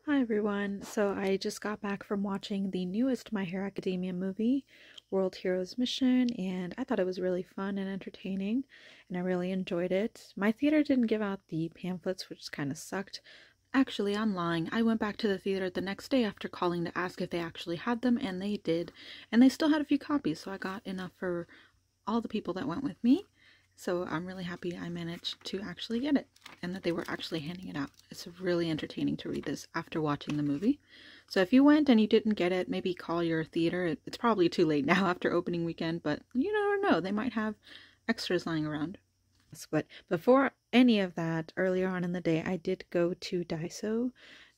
Hi everyone. So I just got back from watching the newest My Hero Academia movie, World Heroes Mission, and I thought it was really fun and entertaining, and I really enjoyed it. My theater didn't give out the pamphlets, which kind of sucked. Actually, I'm lying. I went back to the theater the next day after calling to ask if they actually had them, and they did. And they still had a few copies, so I got enough for all the people that went with me. So I'm really happy I managed to actually get it and that they were actually handing it out. It's really entertaining to read this after watching the movie. So if you went and you didn't get it, maybe call your theater. It's probably too late now after opening weekend, but you never know. They might have extras lying around. But before any of that, earlier on in the day, I did go to Daiso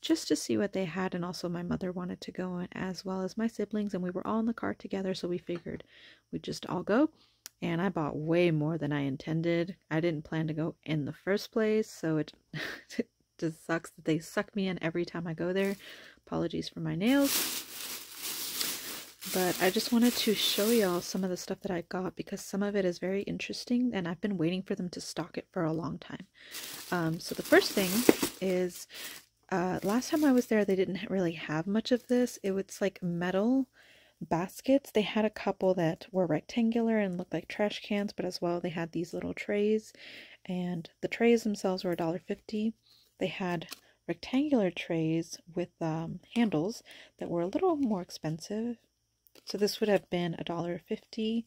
just to see what they had, and also my mother wanted to go as well as my siblings, and we were all in the car together, so we figured we'd just all go. And I bought way more than I intended. I didn't plan to go in the first place, so it just sucks that they suck me in every time I go there. Apologies for my nails. But I just wanted to show y'all some of the stuff that I got because some of it is very interesting and I've been waiting for them to stock it for a long time. So the first thing is, last time I was there they didn't really have much of this. It was like metal baskets. They had a couple that were rectangular and looked like trash cans, but as well they had these little trays, and the trays themselves were $1.50. They had rectangular trays with handles that were a little more expensive. So this would have been $1.50,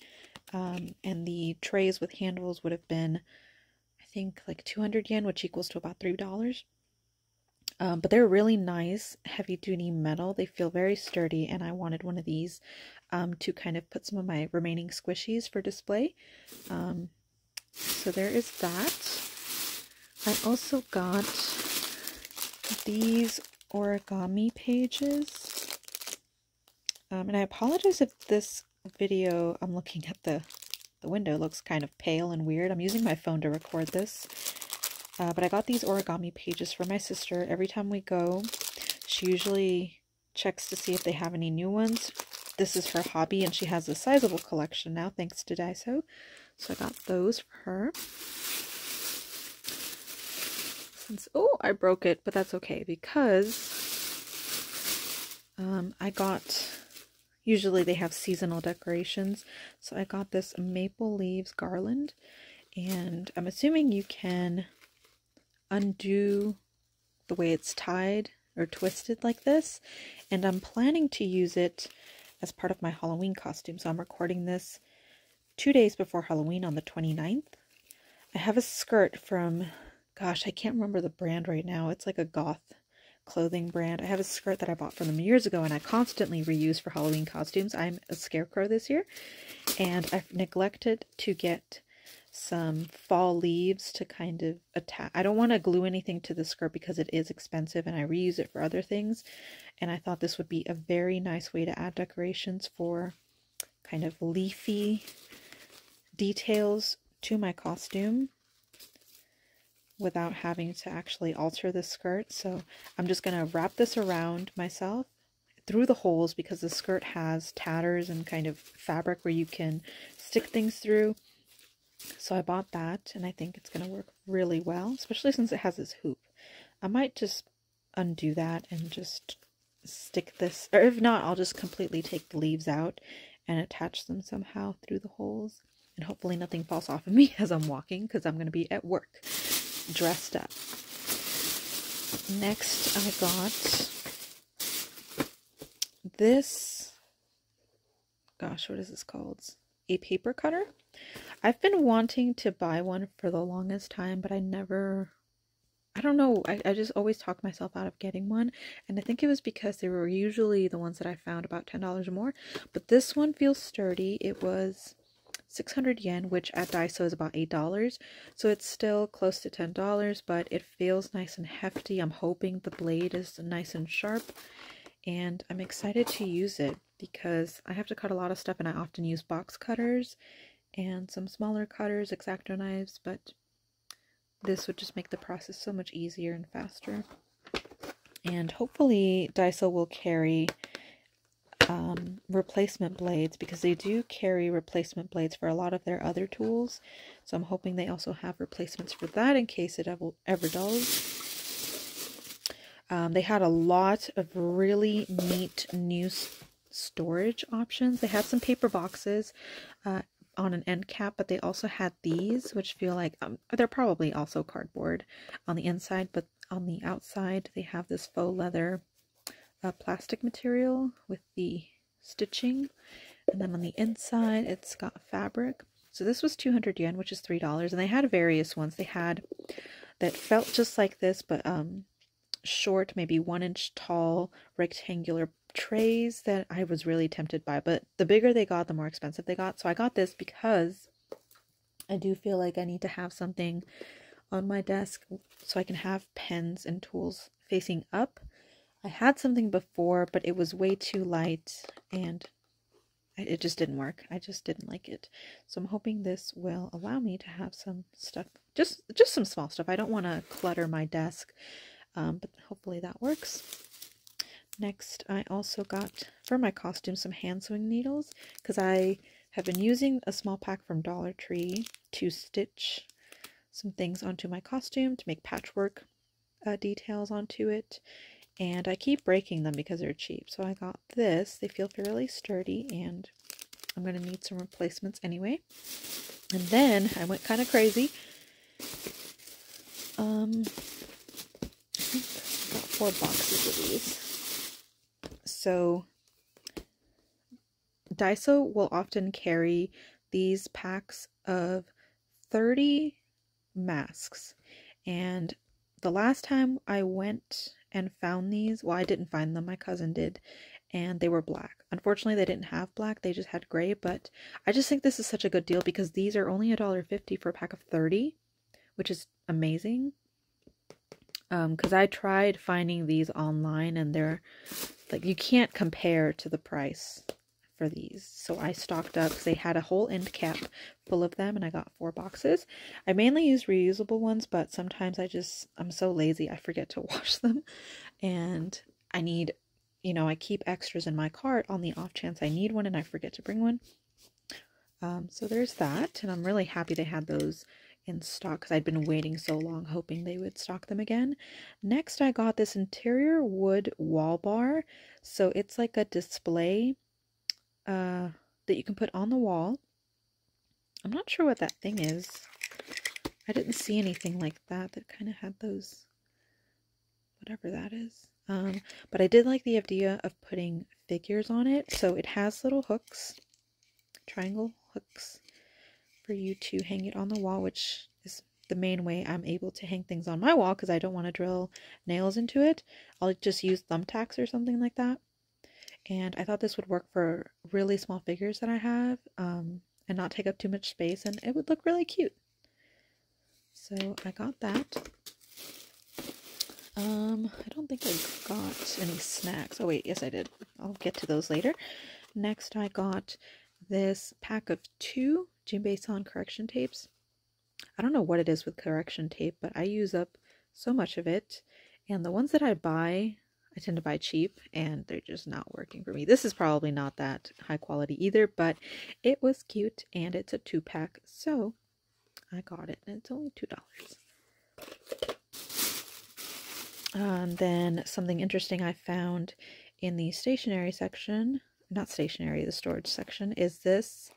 and the trays with handles would have been, I think, like 200 yen, which equals to about $3. But they're really nice, heavy-duty metal. They feel very sturdy, and I wanted one of these to kind of put some of my remaining squishies for display. So there is that. I also got these origami pages. And I apologize if this video, I'm looking at the window, looks kind of pale and weird. I'm using my phone to record this. But I got these origami pages for my sister. Every time we go, she usually checks to see if they have any new ones. This is her hobby, and she has a sizable collection now, thanks to Daiso. So I got those for her. Oh, I broke it, but that's okay, because I got... Usually they have seasonal decorations, so I got this maple leaves garland, and I'm assuming you can undo the way it's tied or twisted like this, and I'm planning to use it as part of my Halloween costume. So I'm recording this 2 days before Halloween on the 29th. I have a skirt from, gosh, I can't remember the brand right now. It's like a goth clothing brand. I have a skirt that I bought from them years ago and I constantly reuse for Halloween costumes. I'm a scarecrow this year, and I've neglected to get some fall leaves to kind of attach. I don't want to glue anything to the skirt because it is expensive and I reuse it for other things, and I thought this would be a very nice way to add decorations for kind of leafy details to my costume without having to actually alter the skirt. So I'm just going to wrap this around myself through the holes because the skirt has tatters and kind of fabric where you can stick things through. So I bought that, and I think it's going to work really well, especially since it has this hoop. I might just undo that and just stick this, or if not, I'll just completely take the leaves out and attach them somehow through the holes. And hopefully nothing falls off of me as I'm walking, because I'm going to be at work, dressed up. Next, I got this, gosh, what is this called? A paper cutter. I've been wanting to buy one for the longest time, but I don't know, I just always talk myself out of getting one, and I think it was because they were usually the ones that I found about $10 or more, but this one feels sturdy. It was 600 yen, which at Daiso is about $8, so it's still close to $10, but it feels nice and hefty. I'm hoping the blade is nice and sharp, and I'm excited to use it because I have to cut a lot of stuff, and I often use box cutters and some smaller cutters, X-Acto knives, but this would just make the process so much easier and faster. And hopefully Daiso will carry replacement blades, because they do carry replacement blades for a lot of their other tools. So I'm hoping they also have replacements for that in case it ever does. They had a lot of really neat new storage options. They had some paper boxes on an end cap, but they also had these, which feel like they're probably also cardboard on the inside, but on the outside they have this faux leather plastic material with the stitching, and then on the inside it's got fabric. So this was 200 yen, which is $3, and they had various ones. They had that felt just like this, but short, maybe 1 inch tall rectangular trays that I was really tempted by, but the bigger they got, the more expensive they got. So I got this because I do feel like I need to have something on my desk so I can have pens and tools facing up. I had something before, but it was way too light and it just didn't work. I just didn't like it. So I'm hoping this will allow me to have some stuff, just some small stuff. I don't want to clutter my desk, but hopefully that works. Next, I also got for my costume some hand sewing needles because I have been using a small pack from Dollar Tree to stitch some things onto my costume to make patchwork details onto it. And I keep breaking them because they're cheap. So I got this. They feel fairly sturdy and I'm going to need some replacements anyway. And then I went kind of crazy. I think I got 4 boxes of these. So Daiso will often carry these packs of 30 masks. And the last time I went and found these, well, I didn't find them, my cousin did, and they were black. Unfortunately, they didn't have black, they just had gray, but I just think this is such a good deal because these are only $1.50 for a pack of 30, which is amazing. Because I tried finding these online and they're like, you can't compare to the price for these. So I stocked up because they had a whole end cap full of them and I got 4 boxes. I mainly use reusable ones, but sometimes I'm so lazy I forget to wash them, and I need, I keep extras in my cart on the off chance I need one and I forget to bring one. So there's that, and I'm really happy they had those in stock because I'd been waiting so long hoping they would stock them again. Next, I got this interior wood wall bar. So it's like a display that you can put on the wall. I'm not sure what that thing is. I didn't see anything like that kind of had those, whatever that is. But I did like the idea of putting figures on it. So it has little hooks, triangle hooks, for you to hang it on the wall, which is the main way I'm able to hang things on my wall because I don't want to drill nails into it. I'll just use thumbtacks or something like that. And I thought this would work for really small figures that I have, and not take up too much space, and it would look really cute. So I got that. I don't think I got any snacks. Oh wait, yes I did. I'll get to those later. Next I got this pack of 2 Jinbei-san correction tapes. I don't know what it is with correction tape, but I use up so much of it. And the ones that I buy, I tend to buy cheap, and they're just not working for me. This is probably not that high quality either, but it was cute, and it's a 2-pack, so I got it, and it's only $2. And then something interesting I found in the stationery section, not stationery, the storage section, is this.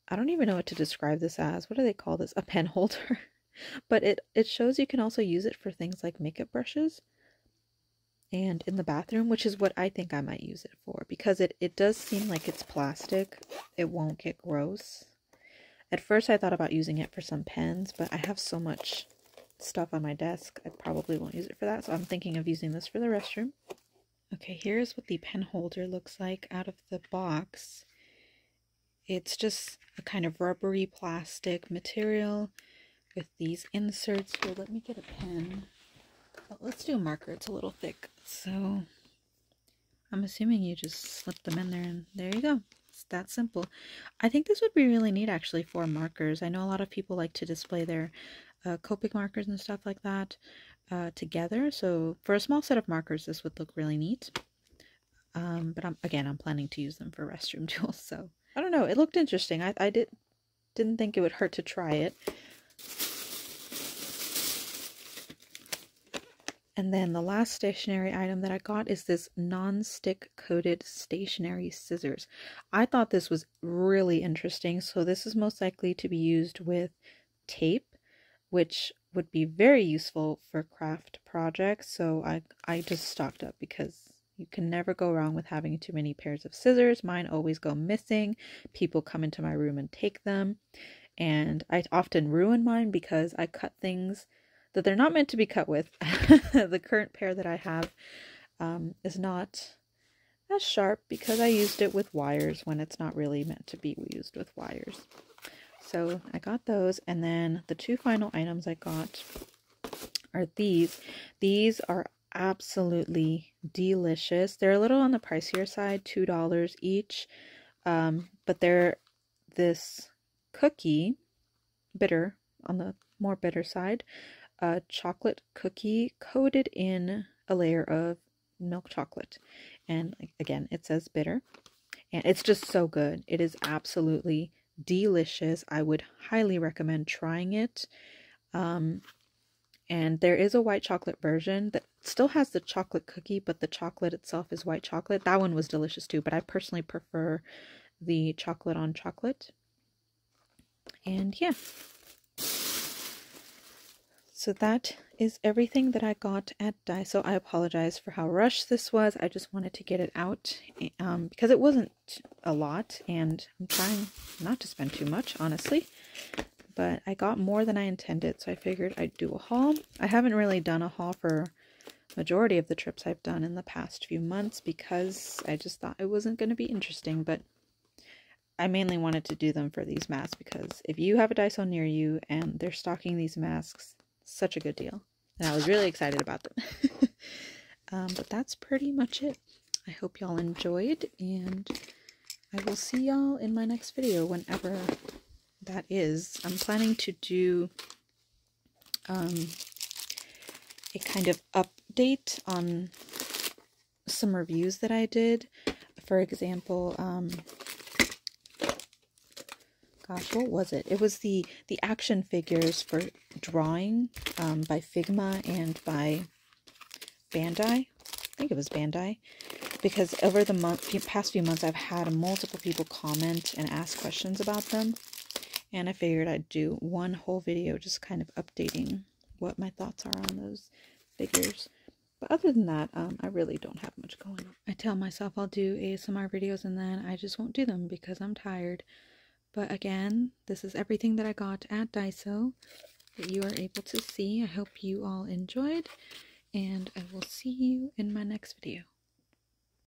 I don't even know what to describe this as. What do they call this? A pen holder. But it shows you can also use it for things like makeup brushes and in the bathroom, which is what I think I might use it for, because it does seem like it's plastic. It won't get gross. At first I thought about using it for some pens, but I have so much stuff on my desk, I probably won't use it for that, so I'm thinking of using this for the restroom. Okay, here's what the pen holder looks like out of the box. It's just a kind of rubbery plastic material with these inserts. Here, let me get a pen. Oh, let's do a marker. It's a little thick. So I'm assuming you just slip them in there and there you go. It's that simple. I think this would be really neat actually for markers. I know a lot of people like to display their Copic markers and stuff like that together. So for a small set of markers, this would look really neat. But I'm planning to use them for restroom tools. So I don't know. It looked interesting. I didn't think it would hurt to try it. And then the last stationery item that I got is this non-stick coated stationery scissors. I thought this was really interesting. So this is most likely to be used with tape, which would be very useful for craft projects. So I just stocked up because you can never go wrong with having too many pairs of scissors. Mine always go missing. People come into my room and take them. And I often ruin mine because I cut things that they're not meant to be cut with. The current pair that I have is not as sharp because I used it with wires when it's not really meant to be used with wires. So I got those, and then the two final items I got are these. These are absolutely delicious. They're a little on the pricier side, $2 each, but they're this cookie, bitter, on the more bitter side, a chocolate cookie coated in a layer of milk chocolate. And again, it says bitter, and it's just so good. It is absolutely delicious. I would highly recommend trying it. And there is a white chocolate version that still has the chocolate cookie, but the chocolate itself is white chocolate. That one was delicious too, but I personally prefer the chocolate on chocolate. And yeah. So that is everything that I got at Daiso. I apologize for how rushed this was. I just wanted to get it out because it wasn't a lot, and I'm trying not to spend too much, honestly. But I got more than I intended, so I figured I'd do a haul. I haven't really done a haul for majority of the trips I've done in the past few months because I just thought it wasn't going to be interesting, but I mainly wanted to do them for these masks because if you have a Daiso near you and they're stocking these masks, such a good deal. And I was really excited about them. But that's pretty much it. I hope y'all enjoyed, and I will see y'all in my next video whenever that is. I'm planning to do a kind of update on some reviews that I did. For example, gosh, what was it? It was the action figures for drawing by Figma and by Bandai. I think it was Bandai. Because over the past few months, I've had multiple people comment and ask questions about them. And I figured I'd do one whole video just kind of updating what my thoughts are on those figures. But other than that, I really don't have much going on. I tell myself I'll do ASMR videos and then I just won't do them because I'm tired. But again, this is everything that I got at Daiso that you are able to see. I hope you all enjoyed, and I will see you in my next video.